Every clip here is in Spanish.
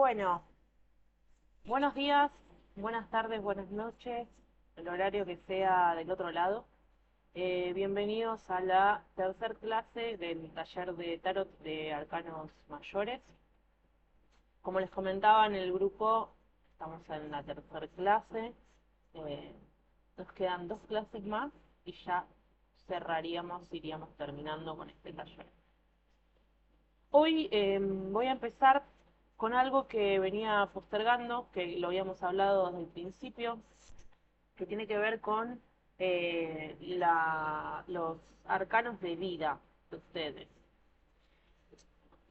Bueno, buenos días, buenas tardes, buenas noches, el horario que sea del otro lado. Bienvenidos a la tercer clase del taller de tarot de arcanos mayores. Como les comentaba en el grupo, estamos en la tercera clase. Eh, Nos quedan dos clases más y ya cerraríamos, iríamos terminando con este taller. Hoy voy a empezar con algo que venía postergando, que lo habíamos hablado desde el principio, que tiene que ver con los arcanos de vida de ustedes.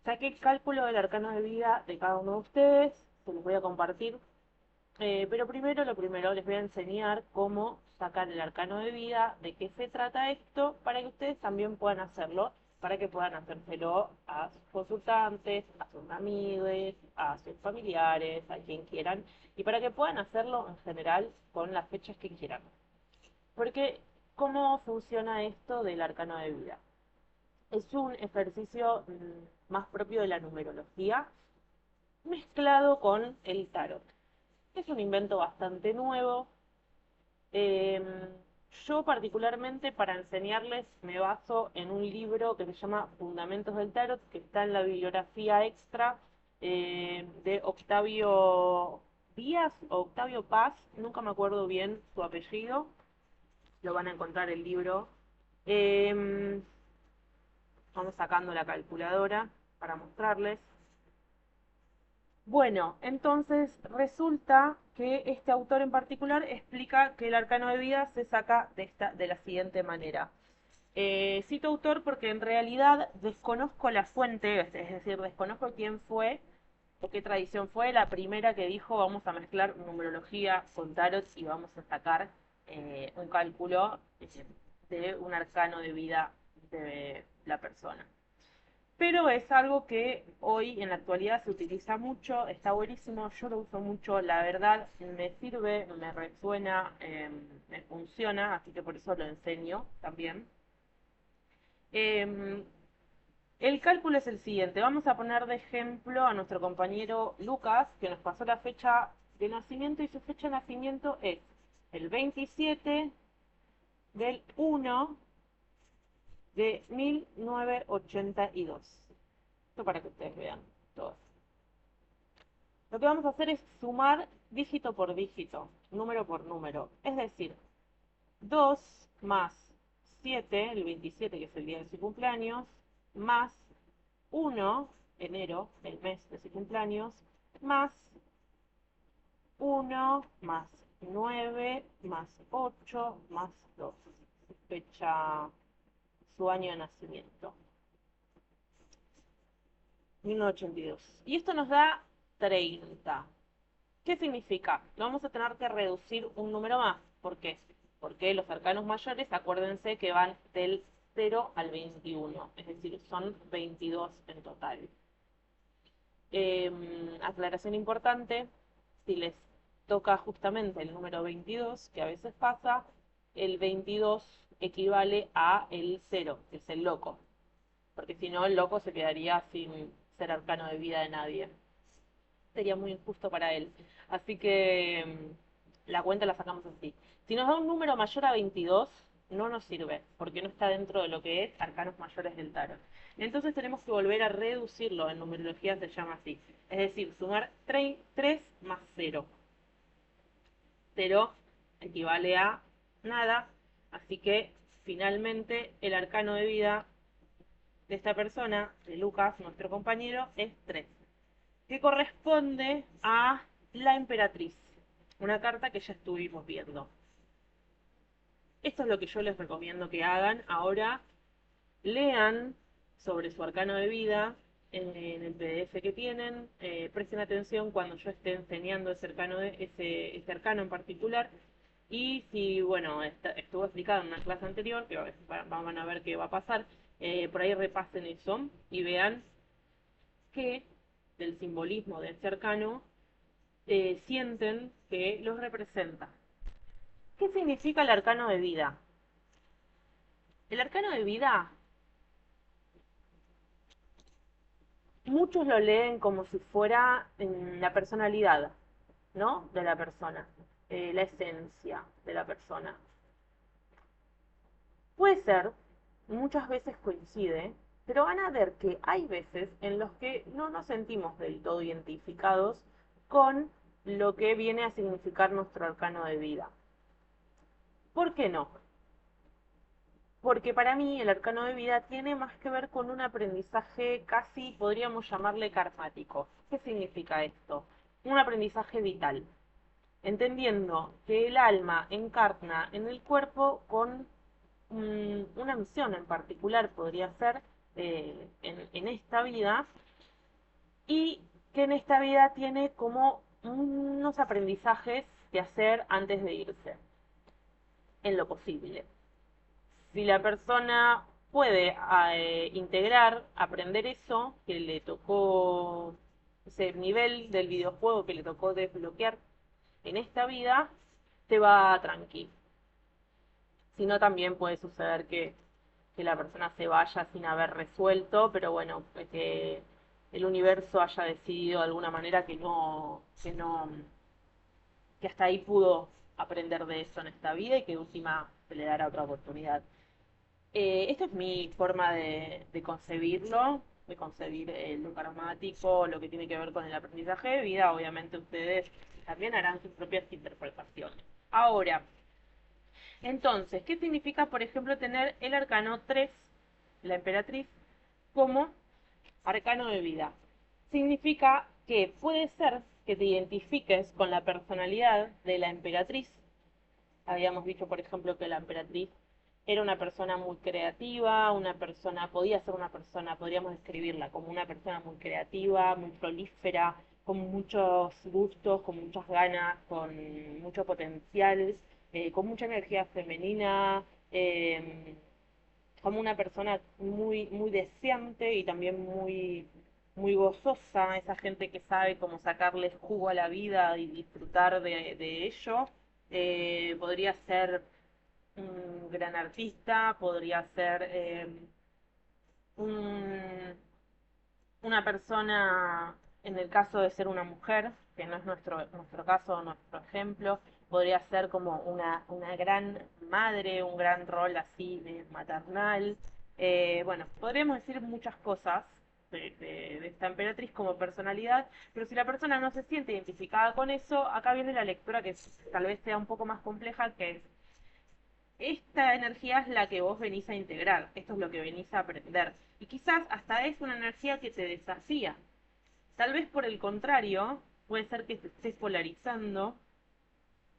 Saqué el cálculo del arcano de vida de cada uno de ustedes, se los voy a compartir. Pero primero, lo primero, les voy a enseñar cómo sacar el arcano de vida, de qué se trata esto, para que ustedes también puedan hacerlo, para que puedan hacérselo a sus consultantes, a sus amigos, a sus familiares, a quien quieran, y para que puedan hacerlo en general con las fechas que quieran. Porque, ¿cómo funciona esto del arcano de vida? Es un ejercicio más propio de la numerología, mezclado con el tarot. Es un invento bastante nuevo. Eh, yo particularmente para enseñarles me baso en un libro que se llama Fundamentos del Tarot, que está en la bibliografía extra de Octavio Díaz o Octavio Paz, nunca me acuerdo bien su apellido, lo van a encontrar el libro. Eh, Vamos sacando la calculadora para mostrarles. Bueno, entonces resulta que este autor en particular explica que el arcano de vida se saca de la siguiente manera. Cito autor porque en realidad desconozco la fuente, es decir, desconozco quién fue o qué tradición fue la primera que dijo vamos a mezclar numerología con tarot y vamos a sacar un cálculo de un arcano de vida de la persona. Pero es algo que hoy en la actualidad se utiliza mucho, está buenísimo, yo lo uso mucho, la verdad me sirve, me resuena, me funciona, así que por eso lo enseño también. Eh, el cálculo es el siguiente, vamos a poner de ejemplo a nuestro compañero Lucas, que nos pasó la fecha de nacimiento y su fecha de nacimiento es el 27 del 1 de 1982. Esto para que ustedes vean todo. Lo que vamos a hacer es sumar dígito por dígito, número por número. Es decir, 2 más 7, el 27 que es el día de su cumpleaños, más 1, enero, el mes de su cumpleaños, más 1, más 9, más 8, más 2. Fecha, su año de nacimiento. 1982. Y esto nos da 30. ¿Qué significa? Lo vamos a tener que reducir un número más. ¿Por qué? Porque los arcanos mayores, acuérdense que van del 0 al 21, es decir, son 22 en total. Aclaración importante, si les toca justamente el número 22, que a veces pasa, el 22 equivale a el 0, que es el loco, porque si no el loco se quedaría sin ser arcano de vida de nadie, sería muy injusto para él. Así que la cuenta la sacamos así. Si nos da un número mayor a 22, no nos sirve, porque no está dentro de lo que es arcanos mayores del tarot. Entonces tenemos que volver a reducirlo, en numerología se llama así. Es decir, sumar 3 más 0. 0 equivale a nada, así que finalmente el arcano de vida de esta persona, de Lucas, nuestro compañero, es 3, que corresponde a la emperatriz, una carta que ya estuvimos viendo. Esto es lo que yo les recomiendo que hagan. Ahora lean sobre su arcano de vida en el PDF que tienen. Presten atención cuando yo esté enseñando ese arcano en particular. Y si, bueno, estuvo explicado en una clase anterior, que van a ver qué va a pasar, por ahí repasen eso y vean que del simbolismo de este arcano sienten que los representa. ¿Qué significa el arcano de vida? El arcano de vida muchos lo leen como si fuera la personalidad, ¿no? De la persona, la esencia de la persona. Puede ser, muchas veces coincide, pero van a ver que hay veces en los que no nos sentimos del todo identificados con lo que viene a significar nuestro arcano de vida. ¿Por qué no? Porque para mí el arcano de vida tiene más que ver con un aprendizaje casi, podríamos llamarle karmático. ¿Qué significa esto? Un aprendizaje vital, entendiendo que el alma encarna en el cuerpo con una misión en particular, podría ser en esta vida, y que en esta vida tiene como unos aprendizajes que hacer antes de irse, en lo posible. Si la persona puede integrar, aprender eso que le tocó, ese nivel del videojuego que le tocó desbloquear en esta vida, te va tranquilo. Si no, también puede suceder que la persona se vaya sin haber resuelto, pero bueno, que el universo haya decidido de alguna manera que hasta ahí pudo aprender de eso en esta vida y que última se le dará otra oportunidad. Esta es mi forma de concebirlo, de concebir lo karmático, lo que tiene que ver con el aprendizaje de vida. Obviamente ustedes también harán sus propias interpretaciones. Ahora, entonces, ¿qué significa, por ejemplo, tener el arcano 3, la emperatriz, como arcano de vida? Significa que puede ser que te identifiques con la personalidad de la emperatriz. Habíamos dicho, por ejemplo, que la emperatriz era una persona muy creativa, una persona, podía ser una persona, podríamos describirla como una persona muy creativa, muy prolífera, con muchos gustos, con muchas ganas, con mucho potencial, con mucha energía femenina, como una persona muy, muy deseante y también muy, muy gozosa, esa gente que sabe cómo sacarle jugo a la vida y disfrutar de ello. Podría ser un gran artista, podría ser un, una persona, en el caso de ser una mujer, que no es nuestro caso, nuestro ejemplo, podría ser como una gran madre, un gran rol así de maternal. Bueno, podríamos decir muchas cosas de esta emperatriz como personalidad, pero si la persona no se siente identificada con eso, acá viene la lectura que tal vez sea un poco más compleja, que es esta energía es la que vos venís a integrar, esto es lo que venís a aprender. Y quizás hasta es una energía que te desafía. Tal vez por el contrario, puede ser que te estés polarizando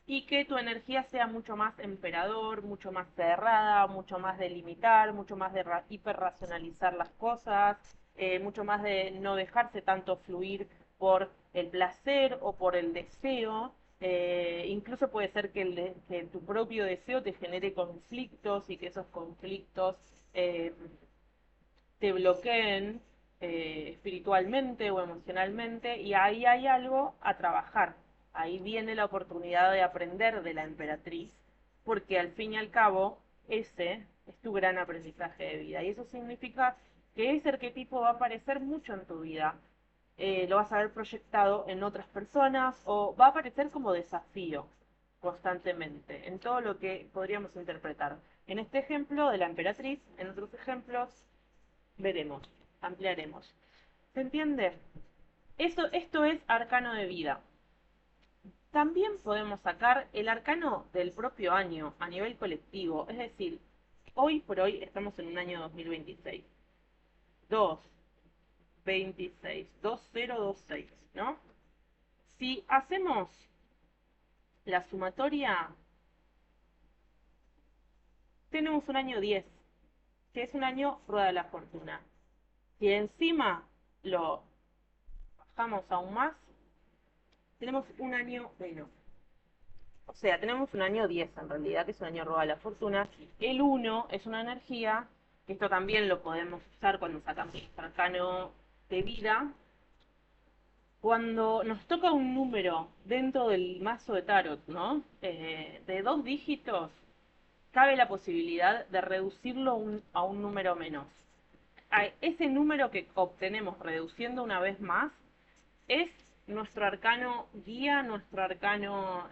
y que tu energía sea mucho más emperador, mucho más cerrada, mucho más de limitar, mucho más de hiperracionalizar las cosas, mucho más de no dejarse tanto fluir por el placer o por el deseo. Incluso puede ser que tu propio deseo te genere conflictos y que esos conflictos eh, te bloqueen espiritualmente o emocionalmente, y ahí hay algo a trabajar. Ahí viene la oportunidad de aprender de la emperatriz, porque al fin y al cabo ese es tu gran aprendizaje de vida. Y eso significa que ese arquetipo va a aparecer mucho en tu vida. Lo vas a ver proyectado en otras personas o va a aparecer como desafío constantemente en todo lo que podríamos interpretar. En este ejemplo de la emperatriz, en otros ejemplos veremos, ampliaremos. ¿Se entiende? Esto es arcano de vida. También podemos sacar el arcano del propio año a nivel colectivo, es decir, hoy por hoy estamos en un año 2026. 2, 2026, ¿no? Si hacemos la sumatoria, tenemos un año 10, que es un año rueda de la fortuna. Si encima lo bajamos aún más, tenemos un año menos. O sea, tenemos un año 10 en realidad, que es un año rueda de la fortuna. El 1 es una energía, que esto también lo podemos usar cuando sacamos el arcano de vida. Cuando nos toca un número dentro del mazo de tarot, ¿no? De 2 dígitos, cabe la posibilidad de reducirlo a un número menos. ese número que obtenemos reduciendo una vez más es nuestro arcano guía, nuestro arcano,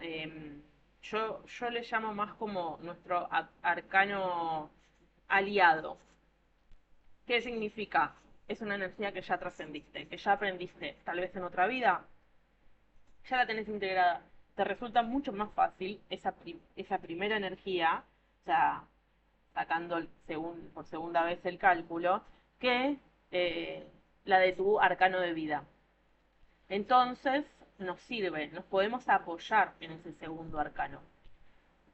yo le llamo más como nuestro arcano aliado. ¿Qué significa? Es una energía que ya trascendiste, que ya aprendiste, tal vez en otra vida, ya la tenés integrada. Te resulta mucho más fácil esa primera energía, o sea, sacando por segunda vez el cálculo, que eh, la de tu arcano de vida. Entonces, nos sirve, nos podemos apoyar en ese segundo arcano.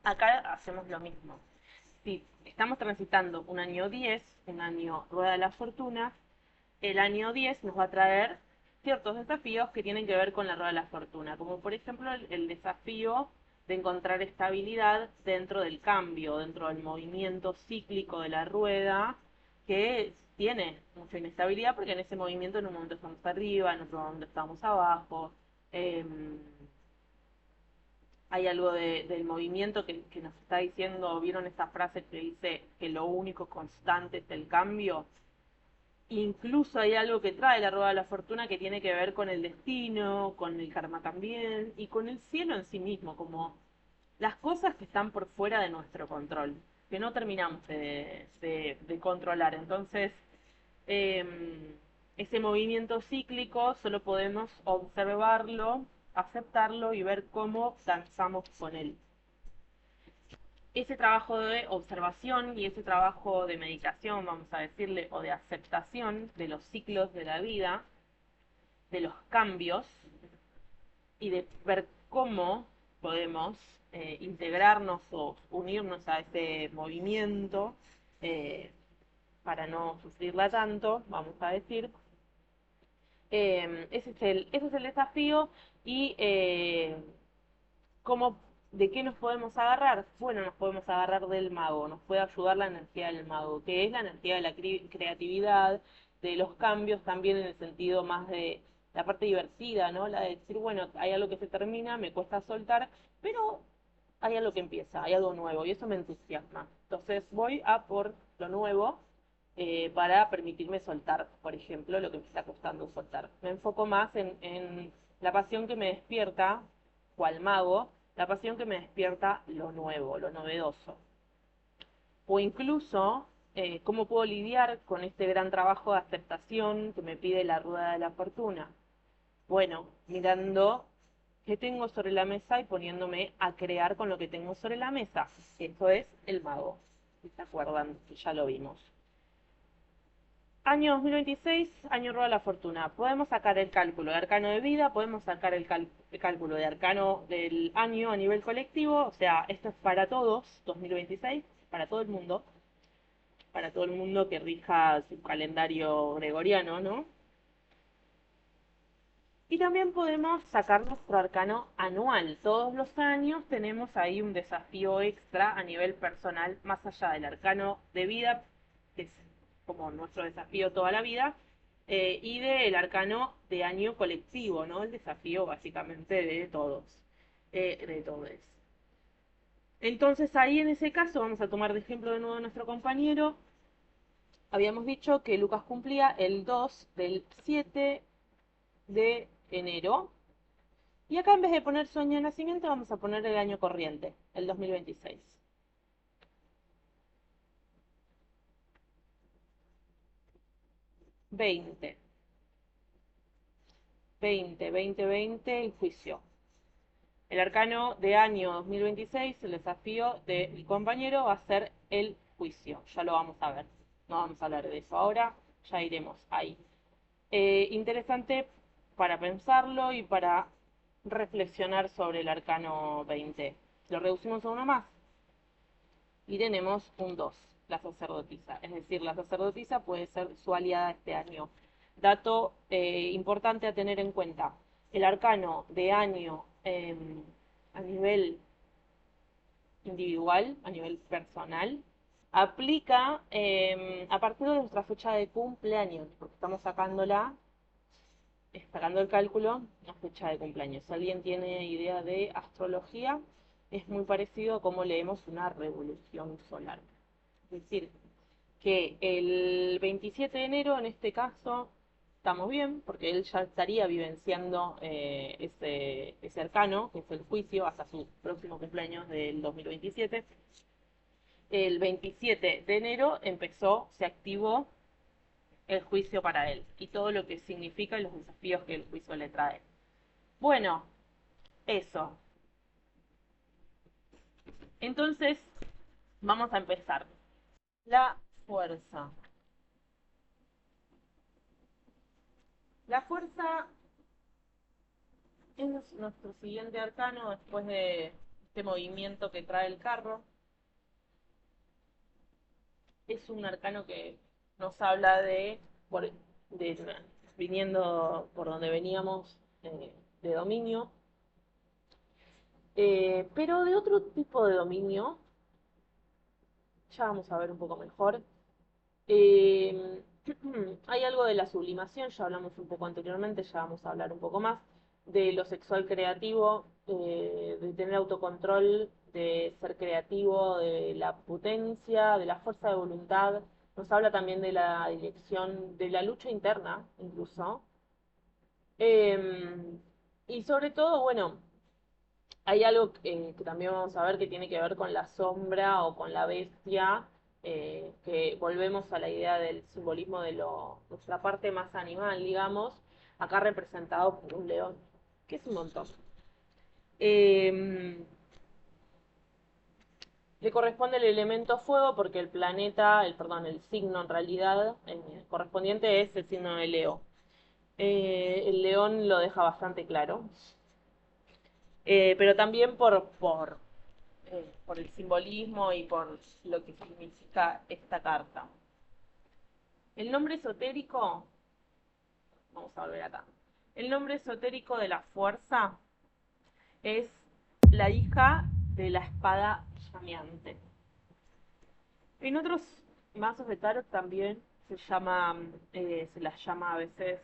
Acá hacemos lo mismo. Si estamos transitando un año 10, un año rueda de la fortuna, el año 10 nos va a traer ciertos desafíos que tienen que ver con la rueda de la fortuna, como por ejemplo el desafío de encontrar estabilidad dentro del cambio, dentro del movimiento cíclico de la rueda, que tiene mucha inestabilidad porque en ese movimiento en un momento estamos arriba, en otro momento estamos abajo. Eh, Hay algo del movimiento que nos está diciendo, ¿vieron esa frase que dice que lo único constante es el cambio? Incluso hay algo que trae la rueda de la fortuna que tiene que ver con el destino, con el karma también, y con el cielo en sí mismo, como las cosas que están por fuera de nuestro control, que no terminamos de controlar. Entonces, ese movimiento cíclico solo podemos observarlo, aceptarlo y ver cómo danzamos con él. Ese trabajo de observación y ese trabajo de meditación, vamos a decirle, o de aceptación de los ciclos de la vida, de los cambios, y de ver cómo podemos integrarnos o unirnos a ese movimiento para no sufrirla tanto, vamos a decir. Ese es el desafío y ¿cómo, de qué nos podemos agarrar? Bueno, nos podemos agarrar del mago, nos puede ayudar la energía del mago, que es la energía de la creatividad, de los cambios también en el sentido más de la parte divertida, ¿no? La de decir, bueno, hay algo que se termina, me cuesta soltar, pero hay algo que empieza, hay algo nuevo y eso me entusiasma. Entonces voy a por lo nuevo para permitirme soltar, por ejemplo, lo que me está costando soltar. Me enfoco más en la pasión que me despierta, cual mago, la pasión que me despierta lo nuevo, lo novedoso. O incluso, cómo puedo lidiar con este gran trabajo de aceptación que me pide la rueda de la fortuna. Bueno, mirando qué tengo sobre la mesa y poniéndome a crear con lo que tengo sobre la mesa. Eso es el mago. ¿Si se acuerdan? Ya lo vimos. Año 2026, año rueda de la fortuna. Podemos sacar el cálculo de arcano de vida, podemos sacar el cálculo de arcano del año a nivel colectivo, o sea, esto es para todos, 2026, para todo el mundo que rija su calendario gregoriano, ¿no? Y también podemos sacar nuestro arcano anual. Todos los años tenemos ahí un desafío extra a nivel personal, más allá del arcano de vida, que es como nuestro desafío toda la vida, y del arcano de año colectivo, ¿no? El desafío básicamente de todos, de todos. Entonces ahí en ese caso vamos a tomar de ejemplo de nuevo a nuestro compañero. Habíamos dicho que Lucas cumplía el 2 del 7 de enero. Y acá en vez de poner su año de nacimiento vamos a poner el año corriente, el 2026. 20, 20, 20, 20, el juicio. El arcano de año 2026, el desafío del compañero va a ser el juicio. Ya lo vamos a ver. No vamos a hablar de eso ahora, ya iremos ahí. Interesante para pensarlo y para reflexionar sobre el arcano 20. Lo reducimos a uno más y tenemos un 2, la sacerdotisa. Es decir, la sacerdotisa puede ser su aliada este año. Dato importante a tener en cuenta, el arcano de año a nivel individual, a nivel personal, aplica a partir de nuestra fecha de cumpleaños, porque estamos sacando el cálculo, la fecha de cumpleaños. Si alguien tiene idea de astrología, es muy parecido a cómo leemos una revolución solar. Es decir, que el 27 de enero, en este caso, estamos bien, porque él ya estaría vivenciando ese arcano, que es el juicio, hasta su próximo cumpleaños del 2027. El 27 de enero se activó el juicio para él y todo lo que significa y los desafíos que el juicio le trae. Bueno, eso. Entonces, vamos a empezar. La fuerza. La fuerza es nuestro siguiente arcano después de este movimiento que trae el carro. Es un arcano que nos habla de viniendo por donde veníamos, de dominio, pero de otro tipo de dominio, ya vamos a ver un poco mejor. Eh, Hay algo de la sublimación, ya hablamos un poco anteriormente, ya vamos a hablar un poco más, de lo sexual creativo, de tener autocontrol, de ser creativo, de la potencia, de la fuerza de voluntad. Nos habla también de la dirección, de la lucha interna, incluso. Eh, y sobre todo, bueno, hay algo que también vamos a ver que tiene que ver con la sombra o con la bestia, que volvemos a la idea del simbolismo de nuestra parte más animal, digamos, acá representado por un león, que es un montón. Eh, Le corresponde el elemento fuego porque el planeta, perdón, el signo en realidad correspondiente es el signo de Leo. El león lo deja bastante claro. Pero también por el simbolismo y por lo que significa esta carta. El nombre esotérico, vamos a volver acá. El nombre esotérico de la fuerza es la hija de la espada llameante. En otros mazos de tarot también se las llama a veces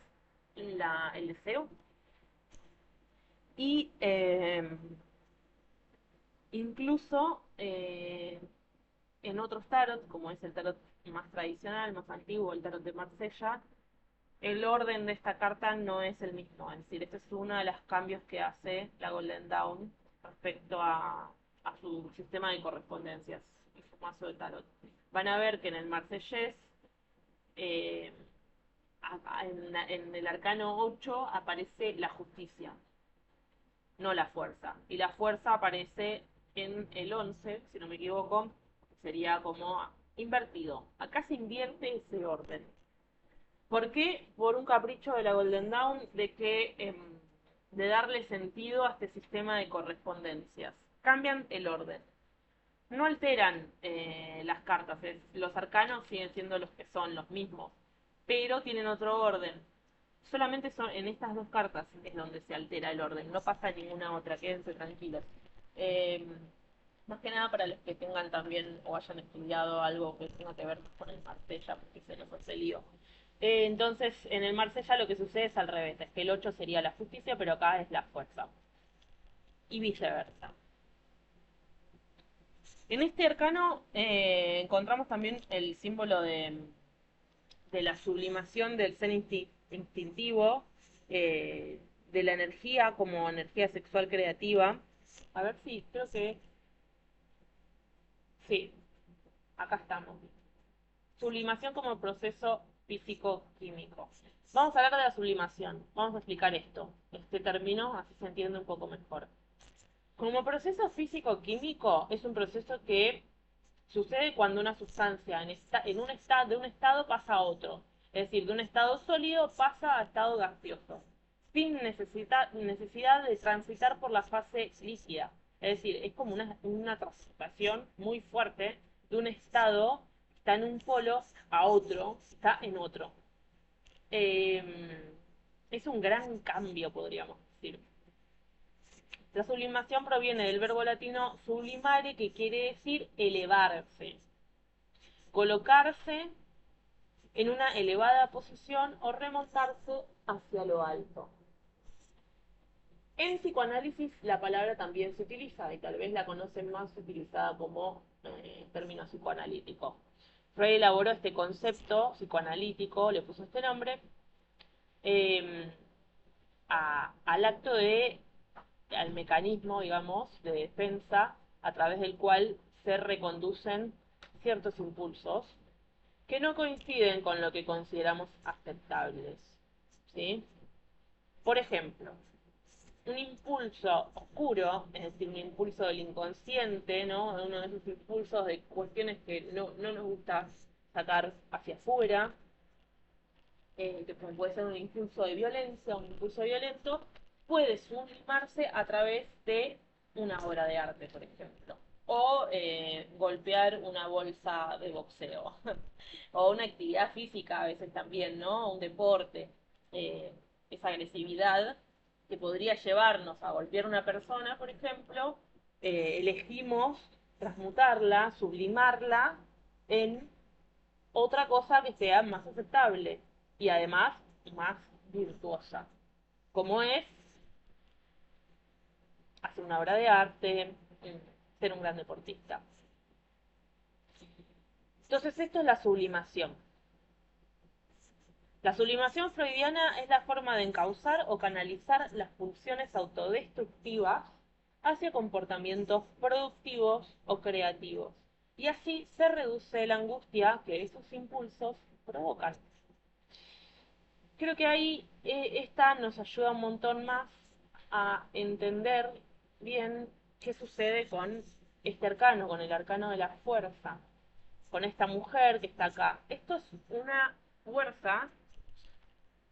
el deseo. Y incluso en otros tarot, como es el tarot más tradicional, más antiguo, el tarot de Marsella, el orden de esta carta no es el mismo. Es decir, este es uno de los cambios que hace la Golden Dawn respecto a su sistema de correspondencias y su mazo de tarot. Van a ver que en el marsellés, eh, en el arcano 8 aparece la justicia, no la fuerza. Y la fuerza aparece en el 11, si no me equivoco, sería como invertido. Acá se invierte ese orden. ¿Por qué? Por un capricho de la Golden Dawn de darle sentido a este sistema de correspondencias. Cambian el orden. No alteran las cartas, los arcanos siguen siendo los que son, los mismos, pero tienen otro orden. Solamente son en estas dos cartas es donde se altera el orden, no pasa en ninguna otra, quédense tranquilos. Eh, Más que nada para los que tengan también o hayan estudiado algo que tenga que ver con el Marsella, porque se nos hace lío. Entonces, en el Marsella lo que sucede es al revés, es que el 8 sería la justicia, pero acá es la fuerza. Y viceversa. En este arcano encontramos también el símbolo de la sublimación del ser instintivo, de la energía como energía sexual creativa. A ver si, creo que sí, acá estamos. Sublimación como proceso físico-químico. Vamos a hablar de la sublimación, vamos a explicar este término, así se entiende un poco mejor. Como proceso físico-químico es un proceso que sucede cuando una sustancia de un estado pasa a otro, es decir, de un estado sólido pasa a estado gaseoso, sin necesidad de transitar por la fase líquida. Es decir, es como una transición muy fuerte de un estado que está en un polo a otro, está en otro. Es un gran cambio, podríamos decir. La sublimación proviene del verbo latino sublimare, que quiere decir elevarse, colocarse en una elevada posición o remontarse hacia lo alto. En psicoanálisis la palabra también se utiliza y tal vez la conocen más utilizada como término psicoanalítico. Freud elaboró este concepto psicoanalítico, le puso este nombre, eh, al acto al mecanismo, digamos, de defensa a través del cual se reconducen ciertos impulsos que no coinciden con lo que consideramos aceptables, ¿sí? Por ejemplo, un impulso oscuro, es decir, un impulso del inconsciente, ¿no? Uno de esos impulsos de cuestiones que no nos gusta sacar hacia afuera, que puede ser un impulso de violencia, un impulso violento, puede sublimarse a través de una obra de arte, por ejemplo, o golpear una bolsa de boxeo, o una actividad física a veces también, ¿no? Un deporte, eh, esa agresividad que podría llevarnos a golpear a una persona, por ejemplo, elegimos transmutarla, sublimarla en otra cosa que sea más aceptable y además más virtuosa, como es hacer una obra de arte, ser un gran deportista. Entonces esto es la sublimación. La sublimación freudiana es la forma de encauzar o canalizar las pulsiones autodestructivas hacia comportamientos productivos o creativos. Y así se reduce la angustia que esos impulsos provocan. Creo que ahí esta nos ayuda un montón más a entender bien qué sucede con este arcano, con el arcano de la fuerza, con esta mujer que está acá. Esto es una fuerza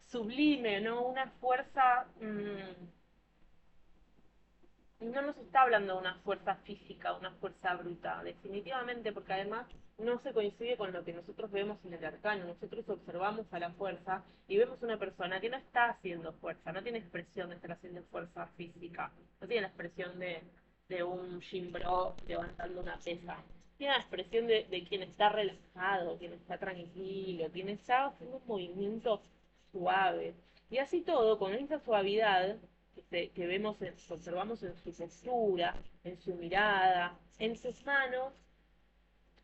sublime, ¿no? Una fuerza no nos está hablando de una fuerza física, una fuerza bruta, definitivamente, porque además no se coincide con lo que nosotros vemos en el arcano. Nosotros observamos a la fuerza y vemos una persona que no está haciendo fuerza, no tiene expresión de estar haciendo fuerza física, no tiene la expresión de un gym bro levantando una pesa. Tiene la expresión de quien está relajado, quien está tranquilo, quien está haciendo un movimiento suave. Y así todo, con esa suavidad, que vemos, observamos en su postura, en su mirada, en sus manos,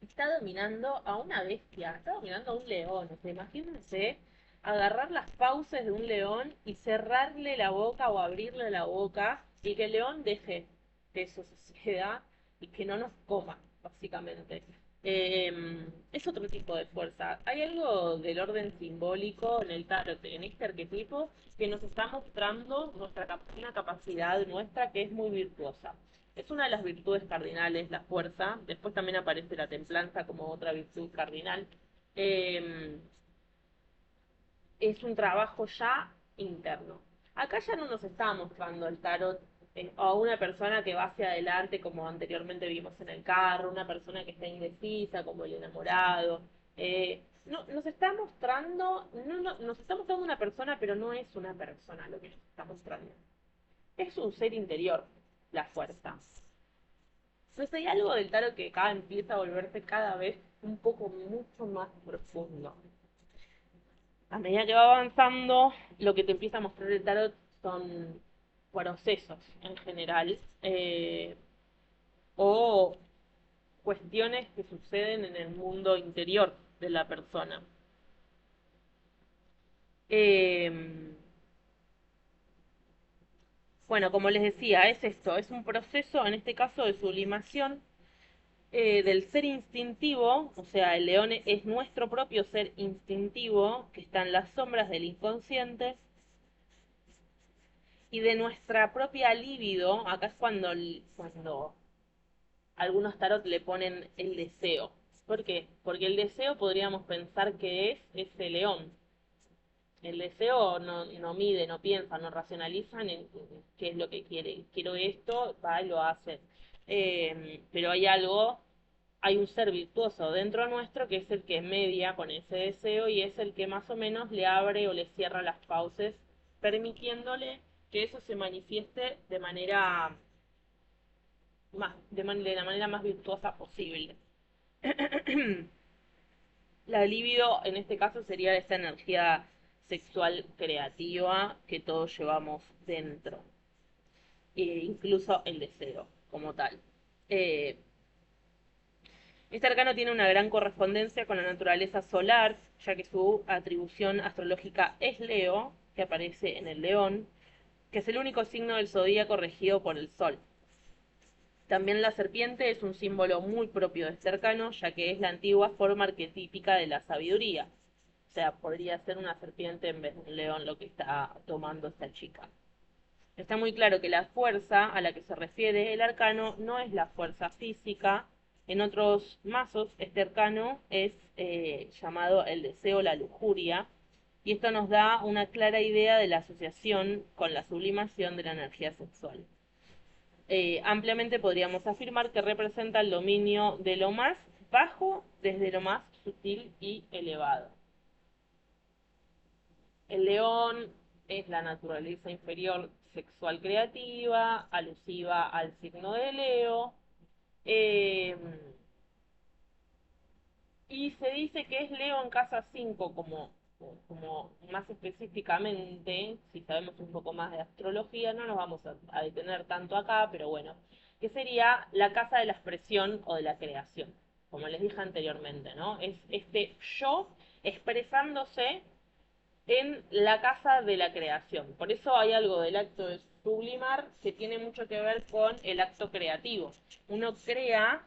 está dominando a una bestia, está dominando a un león. O sea, imagínense agarrar las fauces de un león y cerrarle la boca o abrirle la boca y que el león deje que eso suceda y que no nos coma, básicamente. Es otro tipo de fuerza. Hay algo del orden simbólico en el tarot, en este arquetipo, que nos está mostrando una capacidad nuestra que es muy virtuosa. Es una de las virtudes cardinales, la fuerza. Después también aparece la templanza como otra virtud cardinal. Eh, es un trabajo ya interno. Acá ya no nos está mostrando el tarot a una persona que va hacia adelante, como anteriormente vimos en el carro, una persona que está indecisa, como el enamorado. No, nos está mostrando, nos está mostrando una persona, pero no es una persona lo que nos está mostrando. Es un ser interior, la fuerza. Entonces hay algo del tarot que acá empieza a volverse cada vez un poco mucho más profundo. A medida que va avanzando, lo que te empieza a mostrar el tarot son procesos en general, o cuestiones que suceden en el mundo interior de la persona. Eh, bueno, como les decía, es esto, es un proceso, en este caso, de sublimación del ser instintivo, o sea, el león es nuestro propio ser instintivo, que está en las sombras del inconsciente, y de nuestra propia libido. Acá es cuando algunos tarot le ponen el deseo. ¿Por qué? Porque el deseo podríamos pensar que es ese león. El deseo no mide, no piensa, no racionaliza en qué es lo que quiere. Quiero esto, va y lo hace. Pero hay un ser virtuoso dentro nuestro que es el que media con ese deseo y es el que más o menos le abre o le cierra las fauces, permitiéndole que eso se manifieste de manera de la manera más virtuosa posible. La libido en este caso sería esa energía sexual creativa que todos llevamos dentro, incluso el deseo como tal. Eh, Este arcano tiene una gran correspondencia con la naturaleza solar, ya que su atribución astrológica es Leo, que aparece en el león, que es el único signo del zodíaco regido por el Sol. También la serpiente es un símbolo muy propio de este arcano, ya que es la antigua forma arquetípica de la sabiduría. O sea, podría ser una serpiente en vez de un león lo que está tomando esta chica. Está muy claro que la fuerza a la que se refiere el arcano no es la fuerza física. En otros mazos, este arcano es llamado el deseo, la lujuria, y esto nos da una clara idea de la asociación con la sublimación de la energía sexual. Ampliamente podríamos afirmar que representa el dominio de lo más bajo desde lo más sutil y elevado. El león es la naturaleza inferior sexual creativa, alusiva al signo de Leo. eh, y se dice que es Leo en casa 5 como más específicamente, si sabemos un poco más de astrología, no nos vamos a detener tanto acá, pero bueno, que sería la casa de la expresión o de la creación, como les dije anteriormente, ¿no? Es este yo expresándose en la casa de la creación. Por eso hay algo del acto de sublimar que tiene mucho que ver con el acto creativo. Uno crea,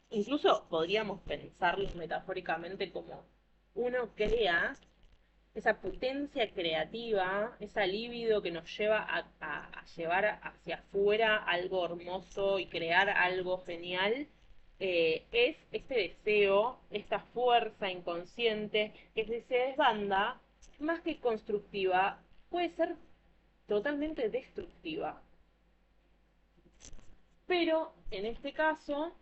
incluso podríamos pensarlo metafóricamente como uno crea esa potencia creativa, esa libido que nos lleva a llevar hacia afuera algo hermoso y crear algo genial, es este deseo, esta fuerza inconsciente que si se desbanda, más que constructiva, puede ser totalmente destructiva. Pero en este caso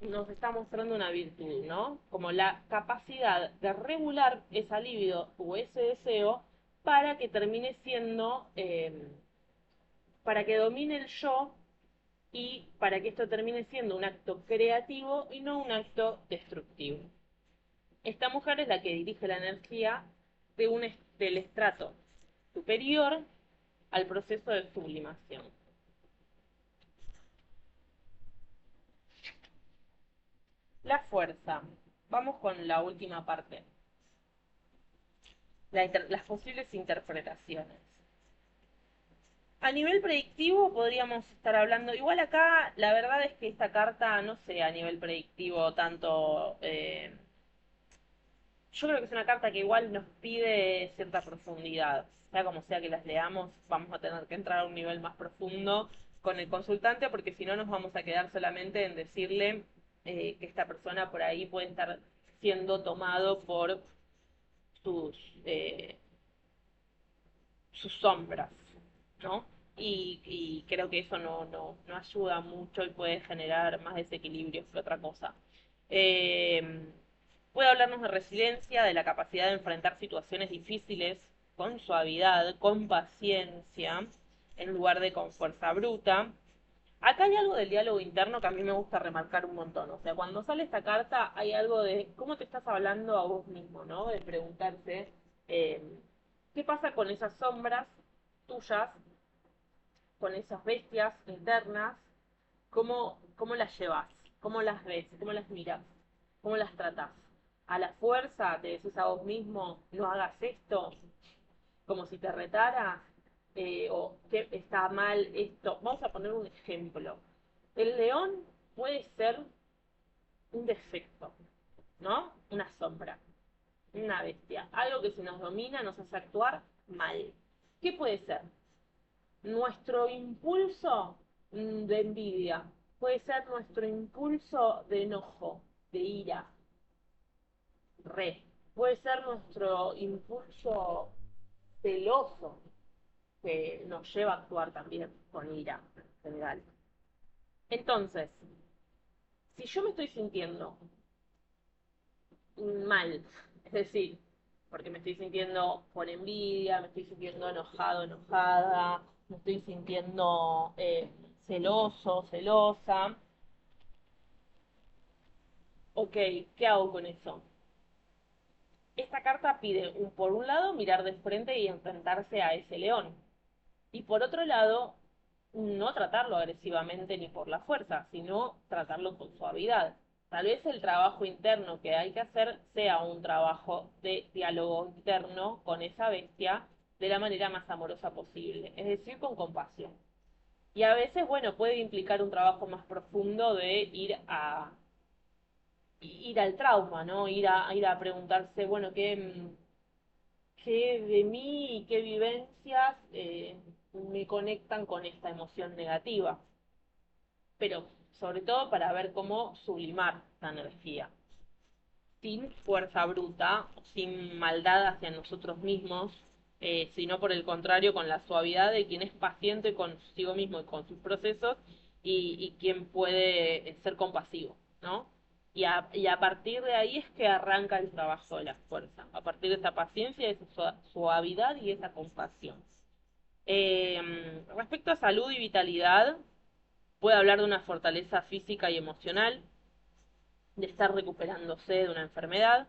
nos está mostrando una virtud, ¿no? Como la capacidad de regular esa libido o ese deseo para que termine siendo, para que domine el yo y para que esto termine siendo un acto creativo y no un acto destructivo. Esta mujer es la que dirige la energía del estrato superior al proceso de sublimación. La fuerza. Vamos con la última parte. Las posibles interpretaciones. A nivel predictivo podríamos estar hablando, igual acá la verdad es que esta carta, no sé, a nivel predictivo tanto, yo creo que es una carta que igual nos pide cierta profundidad, sea como sea que las leamos, vamos a tener que entrar a un nivel más profundo con el consultante porque si no nos vamos a quedar solamente en decirle que esta persona por ahí puede estar siendo tomado por sus, eh, sus sombras, ¿no? Y creo que eso no ayuda mucho y puede generar más desequilibrios que otra cosa. Eh, Puede hablarnos de resiliencia, de la capacidad de enfrentar situaciones difíciles con suavidad, con paciencia, en lugar de con fuerza bruta. Acá hay algo del diálogo interno que a mí me gusta remarcar un montón. O sea, cuando sale esta carta hay algo de cómo te estás hablando a vos mismo, ¿no? De preguntarse eh, qué pasa con esas sombras tuyas, con esas bestias internas, cómo las llevas, cómo las ves, cómo las miras, cómo las tratas. A la fuerza te decís a vos mismo, no hagas esto, como si te retara, o que está mal esto. Vamos a poner un ejemplo. El león puede ser un defecto, ¿no? Una sombra, una bestia, algo que si nos domina nos hace actuar mal. ¿Qué puede ser? Nuestro impulso de envidia, puede ser nuestro impulso de enojo, de ira, puede ser nuestro impulso celoso que nos lleva a actuar también con ira en general. Entonces, si yo me estoy sintiendo mal, es decir, porque me estoy sintiendo con envidia, me estoy sintiendo enojado, enojada, me estoy sintiendo celoso, celosa. Ok, ¿qué hago con eso? Esta carta pide, por un lado, mirar de frente y enfrentarse a ese león. Y por otro lado, no tratarlo agresivamente ni por la fuerza, sino tratarlo con suavidad. Tal vez el trabajo interno que hay que hacer sea un trabajo de diálogo interno con esa bestia de la manera más amorosa posible, es decir, con compasión. Y a veces, bueno, puede implicar un trabajo más profundo de ir al trauma, ¿no? Ir a preguntarse, bueno, qué de mí y qué vivencias me conectan con esta emoción negativa, pero sobre todo para ver cómo sublimar la energía, sin fuerza bruta, sin maldad hacia nosotros mismos, sino por el contrario con la suavidad de quien es paciente consigo mismo y con sus procesos y quien puede ser compasivo, ¿no? Y a partir de ahí es que arranca el trabajo de la fuerza, a partir de esa paciencia, de esa suavidad y esa compasión. Respecto a salud y vitalidad, puede hablar de una fortaleza física y emocional, de estar recuperándose de una enfermedad.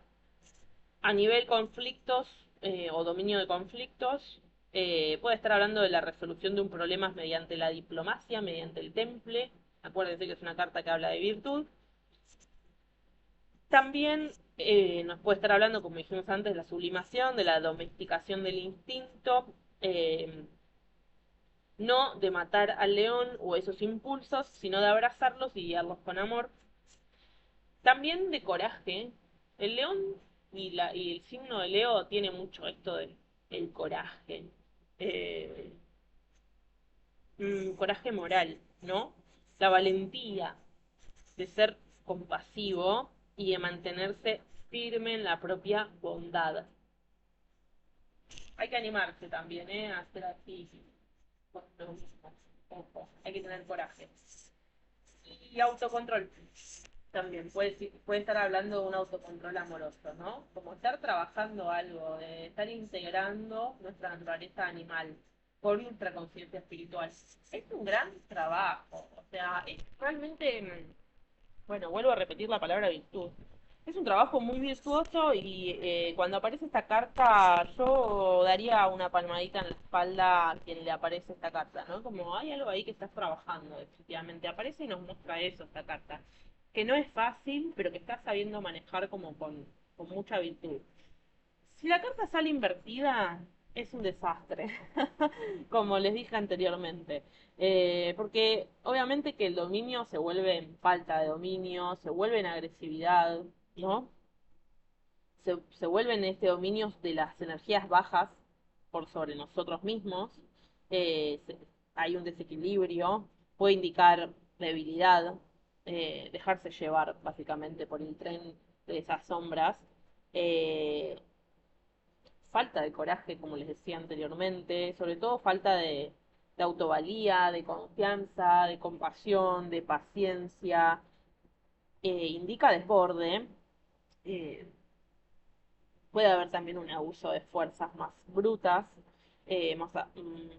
A nivel conflictos o dominio de conflictos, puede estar hablando de la resolución de un problema mediante la diplomacia, mediante el temple. Acuérdense que es una carta que habla de virtud. También nos puede estar hablando, como dijimos antes, de la sublimación, de la domesticación del instinto, no de matar al león o esos impulsos, sino de abrazarlos y guiarlos con amor. También de coraje. El león y el signo de Leo tiene mucho esto del coraje. Eh, coraje moral, ¿no? La valentía de ser compasivo y de mantenerse firme en la propia bondad. Hay que animarse también, a hacer así con lo mismo. Ojo, hay que tener coraje. Y autocontrol. También puede estar hablando de un autocontrol amoroso, ¿no? Como estar trabajando algo, de estar integrando nuestra naturaleza animal con nuestra conciencia espiritual. Es un gran trabajo, o sea, es realmente, bueno, vuelvo a repetir la palabra virtud. Es un trabajo muy virtuoso y cuando aparece esta carta yo daría una palmadita en la espalda a quien le aparece esta carta, ¿no? Como hay algo ahí que estás trabajando, efectivamente. Aparece y nos muestra eso, esta carta. Que no es fácil, pero que estás sabiendo manejar como con mucha virtud. Si la carta sale invertida, es un desastre, como les dije anteriormente. Porque obviamente que el dominio se vuelve en falta de dominio, se vuelve en agresividad, ¿no? Se vuelven dominios de las energías bajas por sobre nosotros mismos. eh, se- Hay un desequilibrio, puede indicar debilidad, dejarse llevar básicamente por el tren de esas sombras. eh, Falta de coraje, como les decía anteriormente, sobre todo falta de autovalía, de confianza, de compasión, de paciencia, indica desborde. eh, Puede haber también un abuso de fuerzas más brutas,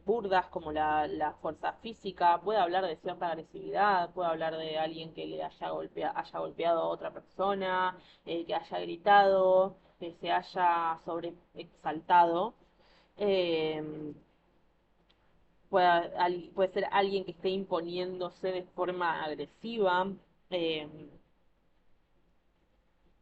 burdas, como la fuerza física. Puede hablar de cierta agresividad, puede hablar de alguien que le haya golpeado a otra persona, que haya gritado, que se haya sobreexaltado. Eh, puede ser alguien que esté imponiéndose de forma agresiva. eh,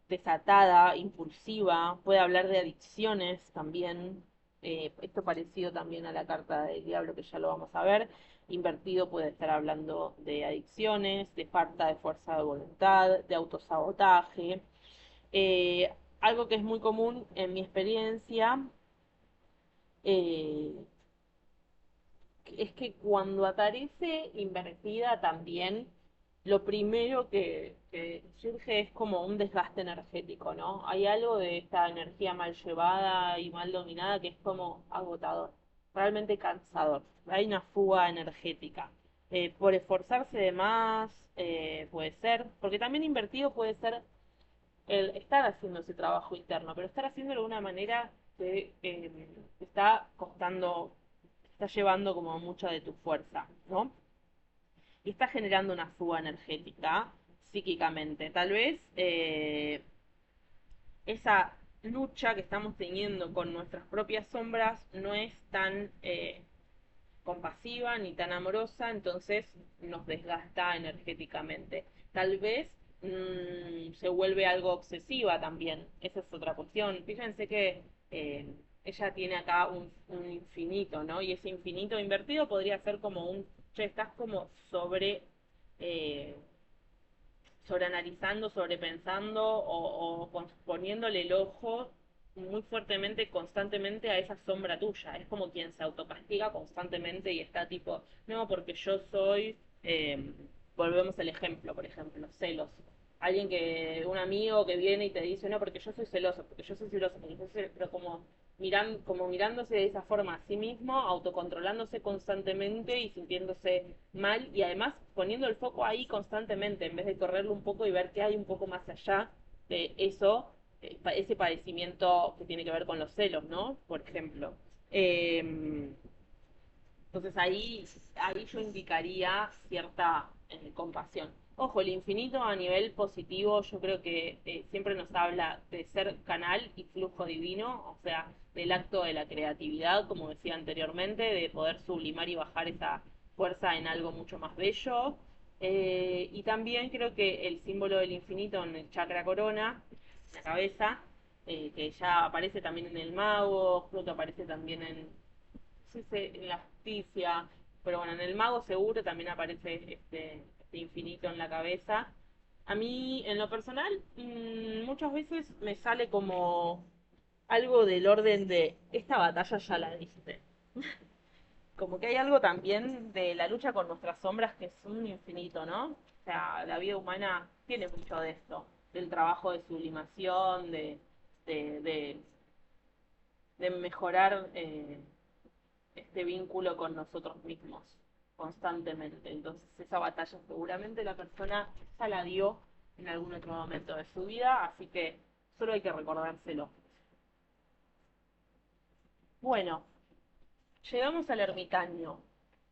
Desatada, impulsiva, puede hablar de adicciones también. Esto parecido también a la carta del diablo que ya lo vamos a ver. Invertido puede estar hablando de adicciones, de falta de fuerza de voluntad, de autosabotaje. Algo que es muy común en mi experiencia eh, es que cuando aparece invertida también, lo primero que surge es como un desgaste energético, ¿no? Hay algo de esta energía mal llevada y mal dominada que es como agotador, realmente cansador. Hay una fuga energética. Por esforzarse de más, puede ser, porque también invertido puede ser el estar haciendo ese trabajo interno, pero estar haciéndolo de una manera que está costando, está llevando como mucha de tu fuerza, ¿no? Y está generando una fuga energética psíquicamente. Tal vez esa lucha que estamos teniendo con nuestras propias sombras no es tan compasiva ni tan amorosa, entonces nos desgasta energéticamente. Tal vez se vuelve algo obsesiva también, esa es otra cuestión. Fíjense que ella tiene acá un infinito, ¿no? Y ese infinito invertido podría ser como che, estás como eh, sobreanalizando, sobrepensando o poniéndole el ojo muy fuertemente, constantemente a esa sombra tuya. Es como quien se autocastiga constantemente y está tipo, no, porque yo soy, eh, volvemos al ejemplo, por ejemplo, celos. Alguien un amigo que viene y te dice, no, porque yo soy celoso, porque yo soy celoso, porque yo soy celoso, pero como mirándose de esa forma a sí mismo, autocontrolándose constantemente y sintiéndose mal y además poniendo el foco ahí constantemente en vez de correrlo un poco y ver qué hay un poco más allá de eso, ese padecimiento que tiene que ver con los celos, ¿no? Por ejemplo. Entonces ahí yo indicaría cierta compasión. Ojo, el infinito a nivel positivo yo creo que siempre nos habla de ser canal y flujo divino, o sea, del acto de la creatividad, como decía anteriormente, de poder sublimar y bajar esa fuerza en algo mucho más bello. Y también creo que el símbolo del infinito en el chakra corona, en la cabeza, que ya aparece también en el mago, Pluto aparece también en la justicia, pero bueno, en el mago seguro también aparece este infinito en la cabeza. A mí, en lo personal, muchas veces me sale como algo del orden de, esta batalla ya la diste. Como que hay algo también de la lucha con nuestras sombras que es un infinito, ¿no? O sea, la vida humana tiene mucho de esto, del trabajo de sublimación, de, de, de mejorar este vínculo con nosotros mismos constantemente. Entonces esa batalla seguramente la persona ya la dio en algún otro momento de su vida, así que solo hay que recordárselo. Bueno, llegamos al ermitaño.